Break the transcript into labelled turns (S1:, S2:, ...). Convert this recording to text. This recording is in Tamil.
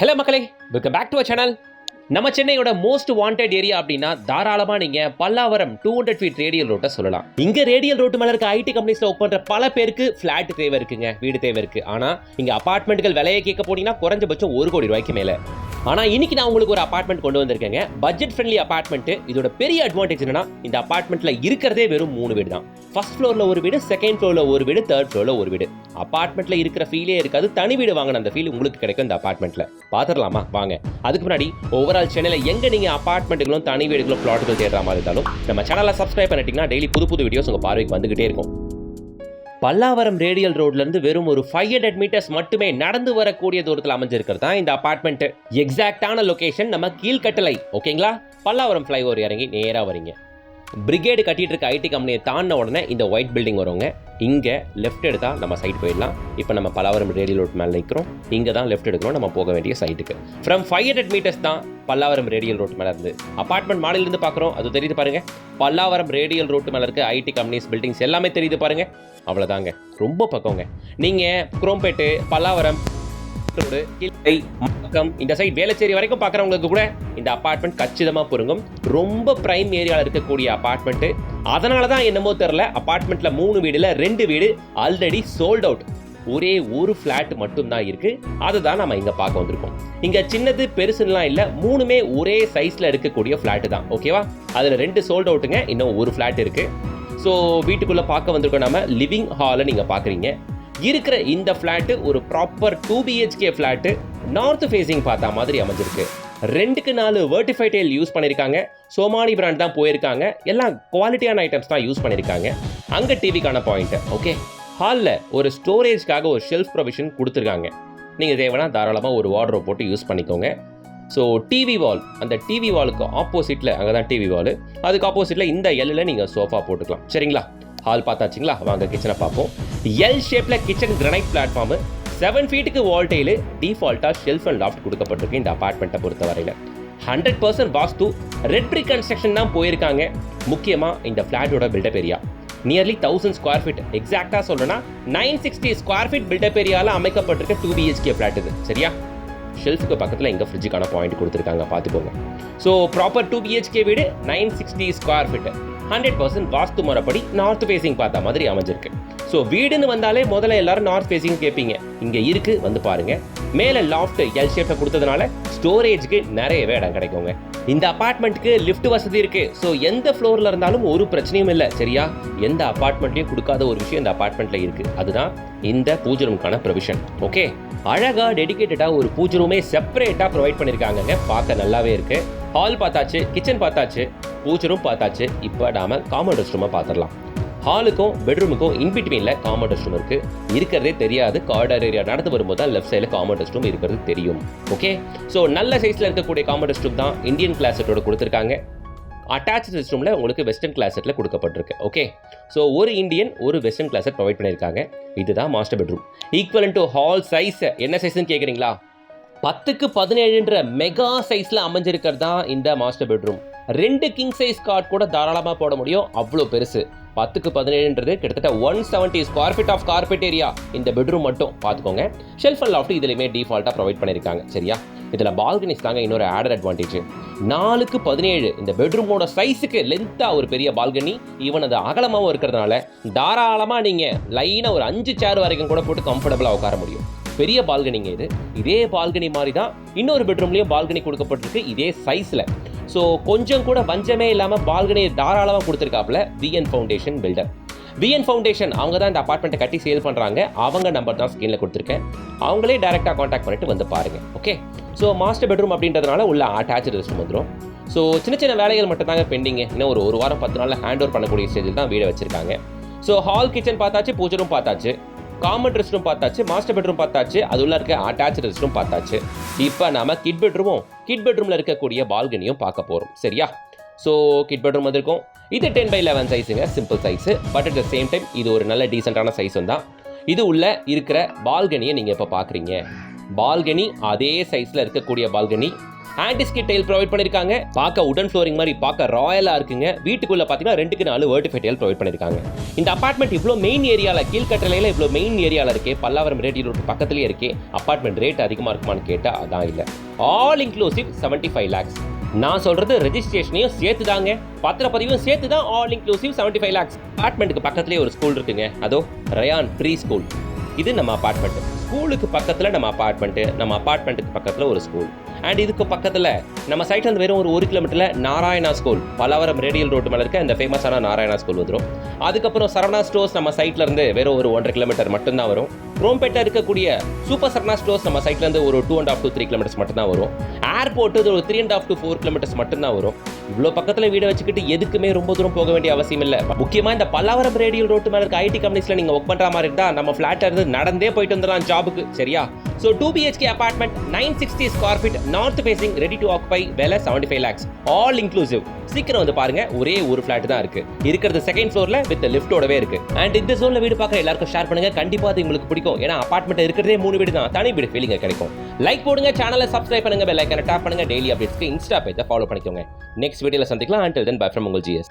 S1: ஹலோ மக்களே, welcome back to our channel. நம்ம சென்னையோட மோஸ்ட் வாண்டட் ஏரியா அப்படின்னா தாராளமா நீங்க பல்லாவரம் 200 ஃபீட் ரேடியல் ரோட்டை சொல்லலாம். இங்க ரேடியல் ரோட்டு மேல இருக்க ஐடி கம்பெனிஸ்ல ஒர்க் பண்ற பல பேருக்கு பிளாட் தேவை இருக்குங்க, வீடு தேவை இருக்கு. ஆனா இங்க அபார்ட்மெண்ட்கள் விலையை கேட்க போனீங்கன்னா குறைஞ்சபட்சம் 1 கோடி ரூபாய்க்கு மேல. ஆனா இன்னைக்கு நான் உங்களுக்கு ஒரு அபார்ட்மெண்ட் கொண்டு வந்திருக்கேங்க, பட்ஜெட் ஃப்ரெண்ட்லி அபார்ட்மெண்ட். இதோட பெரிய அட்வான்டேஜ் என்னன்னா இந்த அபார்ட்மெண்ட்ல இருக்கிறதே வெறும் 3 வீடு தான். ஃபர்ஸ்ட் ஃப்ளோர்ல ஒரு வீடு, செகண்ட் ஃப்ளோர்ல ஒரு வீடு, தேர்ட் ஃப்ளோர்ல ஒரு வீடு. அபார்ட்மெண்ட்ல இருக்கிற ஃபீலே இருக்காது, தனி வீடு வாங்கின அந்த ஃபீல் உங்களுக்கு கிடைக்கும் இந்த அபார்ட்மெண்ட்ல. பாத்துடலாமா வாங்க. அதுக்கு முன்னாடி ஓவரால் சென்னையில எங்க நீங்க அபார்ட்மெண்ட்டுகளும் தனி வீடுகளும் பிளாட்டுகள் தேடுற மாதிரி இருந்தாலும் நம்ம சேனலை சப்ஸ்கிரைப் பண்ணிட்டீங்கன்னா டெய்லி புது புது வீடியோஸ் உங்க பார்வைக்கு வந்துகிட்டே இருக்கும். பல்லாவரம் ரேடியல் ரோட்ல இருந்து வெறும் ஒரு 500 மீட்டர்ஸ் மட்டுமே நடந்து வரக்கூடிய தூரத்தில் அமைஞ்சிருக்கிறது தான் இந்த அபார்ட்மெண்ட். எக்ஸாக்டான லொகேஷன் நம்ம கீழ்கட்டளை. ஓகேங்களா, பல்லாவரம் ஃப்ளைஓவர் இறங்கி நேராக வரீங்க. பிரிகேடு கட்டிட்டு இருக்க ஐடி கம்பெனியை தாண்டின உடனே இந்த ஒயிட் பில்டிங் வருவாங்க. இங்கே லெஃப்ட் எடுத்தால் நம்ம சைட் போயிடலாம். இப்போ நம்ம பல்லாவரம் ரேடியல் ரோட் மேலே நிற்கிறோம். இங்கே தான் லெஃப்ட் எடுக்கணும் நம்ம போக வேண்டிய சைட்டுக்கு. ஃப்ரம் 500 மீட்டர்ஸ் தான் பல்லாவரம் ரேடியல் ரோட் மேலே இருந்து அபார்ட்மெண்ட் மாடியிலிருந்து பார்க்குறோம். அது தெரியுது பாருங்க, பல்லாவரம் ரேடியல் ரோட் மேலே இருக்க ஐடி கம்பெனிஸ் பில்டிங்ஸ் எல்லாமே தெரியுது பாருங்க. அவ்வளோதாங்க, ரொம்ப பக்கங்க. நீங்கள் குரோம்பேட்டு, பல்லாவரம், இந்த சைட் வேளச்சேரி வரைக்கும் பார்க்குறவங்களுக்கு கூட இந்த அபார்ட்மெண்ட் கச்சிதமாக பொருங்கும். ரொம்ப பிரைம் ஏரியாவில் இருக்கக்கூடிய அபார்ட்மெண்ட். அதனால தான் என்னமோ தெரில, அபார்ட்மெண்ட்ல 3 வீடுல 2 வீடு ஆல்ரெடி சோல்ட் அவுட். ஒரே ஒரு ஃபிளாட் மட்டும் தான் இருக்கு. அதை தான் நம்ம இங்க பார்க்க வந்திருக்கோம். இங்க சின்னது பெருசுலாம் இல்லை, 3மே ஒரே சைஸ்ல இருக்கக்கூடிய ஃபிளாட் தான். ஓகேவா, அதுல 2 சோல்ட் அவுட்டுங்க, இன்னும் ஒரு ஃபிளாட் இருக்கு. ஸோ வீட்டுக்குள்ள பார்க்க வந்திருக்கோம். நம்ம லிவிங் ஹாலை நீங்க பாக்குறீங்க. இருக்கிற இந்த ஃபிளாட்டு ஒரு proper 2 BHK flat, north facing பார்த்தா மாதிரி அமைஞ்சிருக்கு. 2க்கு 4 வெர்டிஃபைட் டைல் யூஸ் பண்ணியிருக்காங்க. சோமானி பிராண்ட் தான் போயிருக்காங்க. எல்லாம் குவாலிட்டியான ஐட்டம்ஸ் தான் யூஸ் பண்ணியிருக்காங்க. அங்கே டிவிக்கான பாயிண்ட். ஓகே, ஹாலில் ஒரு ஸ்டோரேஜ்க்காக ஒரு ஷெல்ஃப் ப்ரொவிஷன் கொடுத்துருக்காங்க. நீங்கள் தேவைன்னா தாராளமாக ஒரு வார்ட்ரோப் போட்டு யூஸ் பண்ணிக்கோங்க. ஸோ டிவி வால், அந்த டிவி வாலுக்கு ஆப்போசிட்டில், அங்கே தான் டிவி வால், அதுக்கு ஆப்போசிட்டில் இந்த எல்லில் நீங்கள் சோஃபா போட்டுக்கலாம். சரிங்களா, ஹால் பார்த்தாச்சுங்களா, வாங்க கிச்சனை பார்ப்போம். எல் ஷேப்பில் கிச்சன் கிரானைட் பிளாட்ஃபார்மு, 7 ஃபீட்டுக்கு வால் டைலு, டிஃபால்ட்டாக ஷெல்ஃப் அண்ட் லாஃப்ட் கொடுக்கப்பட்டிருக்கு இந்த அபார்ட்மெண்ட்டை பொறுத்த வரையில். 100% வாஸ்து, ரெட் பிரிக் கன்ஸ்ட்ரக்ஷன் தான் போயிருக்காங்க. முக்கியமாக இந்த ஃப்ளாட்டோட built up area nearly 1000 square feet. எக்ஸாக்டாக சொல்லணும்னா 960 ஸ்கொயர் ஃபீட் பில்டப் ஏரியாவில் அமைக்கப்பட்டிருக்க 2 BHK ஃப்ளாட் இது. சரியா, ஷெல்ஃபுக்கு பக்கத்தில் இங்கே ஃப்ரிட்ஜுக்கான பாயிண்ட் கொடுத்துருக்காங்க, பார்த்துக்கோங்க. ஸோ ப்ராப்பர் 2 BHK வீடு, 960 ஸ்கொயர் ஃபீட், 100% வாஸ்து முறைப்படி நார்த் ஃபேஸிங் பார்த்த மாதிரி அமைஞ்சிருக்கு. ஸோ வீடுன்னு வந்தாலே முதல்ல எல்லாரும் நார்த் ஃபேஸிங் கேட்பீங்க. இங்கே இருக்கு, வந்து பாருங்க. மேலே லாஃப்ட் எல் ஷேப்ல கொடுத்ததுனால ஸ்டோரேஜ்க்கு நிறையவே இடம் கிடைக்குங்க. இந்த அபார்ட்மெண்ட்டுக்கு லிஃப்ட் வசதி இருக்கு. ஸோ எந்த ஃப்ளோர்ல இருந்தாலும் ஒரு பிரச்சனையும் இல்லை. சரியா, எந்த அபார்ட்மெண்ட்லையும் கொடுக்காத ஒரு விஷயம் இந்த அபார்ட்மெண்ட்ல இருக்கு, அதுதான் இந்த பூஜை ரூமுக்கான ப்ரொவிஷன். ஓகே, அழகா டெடிகேட்டடா ஒரு பூஜை ரூமே செப்பரேட்டா ப்ரொவைட் பண்ணிருக்காங்க. பார்க்க நல்லாவே இருக்கு. ஹால் பார்த்தாச்சு, கிச்சன் பார்த்தாச்சு, பூஜை ரூம் பார்த்தாச்சு. இப்போ நாம காமன் ரெஸ்ட் ரூமை பார்த்துடலாம். ஹாலுக்கும் பெட்ரூமுக்கும் இன்பிட்வீனில் காமன் ரெஸ்ட் ரூம் இருக்கு. இருக்கிறதே தெரியாது, காரிடார் ஏரியா நடந்து வரும்போது தான் லெஃப்ட் சைடில் காமன் ரெஸ்ட் ரூம் இருக்கிறது தெரியும். ஓகே, ஸோ நல்ல சைஸில் இருக்கக்கூடிய காமன் ரெஸ்ட் ரூம் தான் இந்தியன் கிளாஸட்டோட கொடுத்துருக்காங்க. அட்டாச் ரெஸ்ட் ரூமில் உங்களுக்கு வெஸ்டர்ன் கிளாஸெட்டில் கொடுக்கப்பட்டிருக்கு. ஓகே, ஸோ ஒரு இந்தியன் ஒரு வெஸ்டர்ன் கிளாஸெட் ப்ரொவைட் பண்ணியிருக்காங்க. இதுதான் master bedroom. Equivalent to hall size என்ன சைஸ்ன்னு கேட்குறீங்களா? 10க்கு 17 மெகா சைஸில் அமைஞ்சிருக்கிறது தான் இந்த master bedroom. 2 king size card கூட தாராளமாக போட முடியும், அவ்வளோ பெருசு. 10க்கு 17 கிட்டத்தட்ட 170 square feet of carpet area இந்த பெட்ரூம் மட்டும் பார்த்துக்கோங்க. ஷெல்ஃப் அண்ட் லாஃப்ட் இதுலையுமே டிஃபால்ட்டாக ப்ரொவைட் பண்ணியிருக்காங்க. சரியா, இதில் பால்கனிஸ் தாங்க இன்னொரு ஆடட் அட்வான்டேஜ். 4க்கு 17 இந்த பெட்ரூமோட சைஸுக்கு லென்த்தாக ஒரு பெரிய பால்கனி, ஈவன் அது அகலமாகவும் இருக்கிறதுனால தாராளமாக நீங்கள் லைனாக ஒரு 5 சேர் வரைக்கும் கூட போட்டு கம்ஃபர்டபுளாக உட்கார முடியும். பெரிய பால்கனிங்க இது. இதே பால்கனி மாதிரி தான் இன்னொரு பெட்ரூம்லையும் பால்கனி கொடுக்கப்பட்டிருக்கு இதே சைஸில். ஸோ கொஞ்சம் கூட வஞ்சமே இல்லாமல் பால்கனியை தாராளமாக கொடுத்துருக்காப்புல VN foundation builder. VN foundation அவங்க தான் இந்த அபார்ட்மெண்ட்டை கட்டி சேல் பண்ணுறாங்க. அவங்க நம்பர் தான் ஸ்க்ரீனில் கொடுத்துருக்கேன். அவங்களே டேரெக்டாக காண்டாக்ட் பண்ணிட்டு வந்து பாருங்க. ஓகே, ஸோ மாஸ்டர் பெட்ரூம் அப்படின்றதுனால உள்ள அட்டாச் ரெஸ்ட் ரூம் வந்துடும். ஸோ சின்ன சின்ன வேலைகள் மட்டும் தாங்க பெண்டிங்க. இன்னும் ஒரு வாரம் 10 நாளில் ஹேண்ட் ஓவர் பண்ணக்கூடிய ஸ்டேஜில் தான் வீடை வச்சிருக்காங்க. ஸோ ஹால் கிச்சன் பார்த்தாச்சு, பூஜை ரூம் பார்த்தாச்சு, காமன் ரெஸ்ட் ரூம் பார்த்தாச்சு, மாஸ்டர் பெட்ரூம் பார்த்தாச்சு, அது உள்ள இருக்க அட்டாச் ரெஸ்ட் ரூம் பார்த்தாச்சு. இப்போ நாம கிட் பெட்ரூமில் இருக்கக்கூடிய பால்கனியும் பார்க்க போகிறோம். சரியா, ஸோ கிட் பெட்ரூம் வந்திருக்கும். இது 10x11 சைஸுங்க, simple size. But at the same time இது ஒரு நல்ல டீசெண்டான சைஸும் தான். இது உள்ள இருக்கிற பால்கனியை நீங்கள் இப்போ பார்க்குறீங்க. பால்கனி அதே சைஸில் இருக்கக்கூடிய balcony, anti skid tile provide பண்ணிருக்காங்க. பார்க்க உடன் ஃப்ளோரிங் மாதிரி பார்க்க ராயலா இருக்குங்க. வீட்டுக்குள்ள பாத்தீங்கன்னா 2க்கு 4 வெர்டிஃபை டைல் ப்ரொவைட் பண்ணிருக்காங்க. இந்த அபார்ட்மெண்ட் இவ்ளோ மெயின் ஏரியால கீழ்கட்டளையில இவ்ளோ மெயின் ஏரியால இருக்கே, பல்லாவரம் ரேடியல் ரோட் பக்கத்துலயே இருக்கே, அபார்ட்மெண்ட் ரேட் அதிகமா இருக்குமான்னு கேட்டா அதான் இல்ல. All inclusive 75 lakhs. நான் சொல்றது ரெஜிஸ்ட்ரேஷனையும் சேர்த்து தாங்க, பத்திரப்பதிவும் சேர்த்து தான் ஆல் இன்க்ளூசிவ் 75 lakhs. அபார்ட்மெண்ட்டுக்கு பக்கத்துலேயே ஒரு ஸ்கூல் இருக்குங்க, அதோ ரயான் ப்ரீ ஸ்கூல். இது நம்ம அபார்ட்மெண்ட். ஸ்கூலுக்கு பக்கத்தில் நம்ம அபார்ட்மெண்ட்டுக்கு பக்கத்தில் ஒரு ஸ்கூல். அண்ட் இதுக்கு பக்கத்தில் நம்ம சைட்ல இருந்து வெறும் ஒரு 1 கிலோமீட்டர்ல Narayana school, Pallavaram radial road மேலே இருக்க இந்த ஃபேமஸான நாராயணா ஸ்கூல் வந்துடும். அதுக்கப்புறம் சரவணா ஸ்டோர்ஸ் நம்ம சைட்ல இருந்து வெறும் ஒரு 1.5 கிலோமீட்டர் மட்டும்தான் வரும். குரோம்பேட்டை இருக்கக்கூடிய சூப்பர் சரவணா ஸ்டோர்ஸ் நம்ம சைட்ல இருந்து ஒரு 2.5 to 3 கிலோமீட்டர்ஸ் மட்டும்தான் வரும். ஏர்போர்ட் ஒரு 3.5 to 4 கிலோமீட்டர்ஸ் மட்டும்தான் வரும். இவ்வளோ பக்கத்தில் வீடை வச்சுக்கிட்டு எதுக்குமே ரொம்ப தூரம் போக வேண்டிய அவசியம் இல்லை. முக்கியமாக இந்த பல்லாவரம் ரேடியல் ரோட்டு மேலே இருக்க ஐடி கம்பெனிஸ்ல நீங்கள் ஒர்க் பண்ணுற மாதிரி இருந்தால் நம்ம ஃபிளாட்ல இருந்து நடந்தே போயிட்டு வந்துடலாம் ஜாபுக்கு, சரியா? So 2 BHK apartment 960 square feet north facing ready to occupy, விலை 75 lakhs ஆல் இன்க்ளூசிவ். சீக்கிரம் வந்து பாருங்க, ஒரே ஒரு ஃபிளாட் தான் இருக்கு. இருக்கிறது செகண்ட் ஃப்ளோர்ல வித் லிஃப்டோடவே இருக்கு. அண்ட் இந்த ஜோன்ல வீடு பார்க்குற எல்லாருக்கும் ஷேர் பண்ணுங்க, கண்டிப்பா அது உங்களுக்கு பிடிக்கும். ஏன்னா அபார்ட்மெண்ட் இருக்கிறதே 3 வீடு தான், தனி வீடு ஃபீலிங் கிடைக்கும். லைக் போடுங்க, சேனலை சப்ஸ்கிரைப் பண்ணுங்க, பெல் ஐகானை டாப் பண்ணுங்க, டெய்லி அப்டேட்ஸ்க்கு இன்ஸ்டா பேஜை ஃபாலோ பண்ணிக்கோங்க. நெக்ஸ்ட் வீடியோல சந்திக்கலாம். until then bye from உங்கள் GS.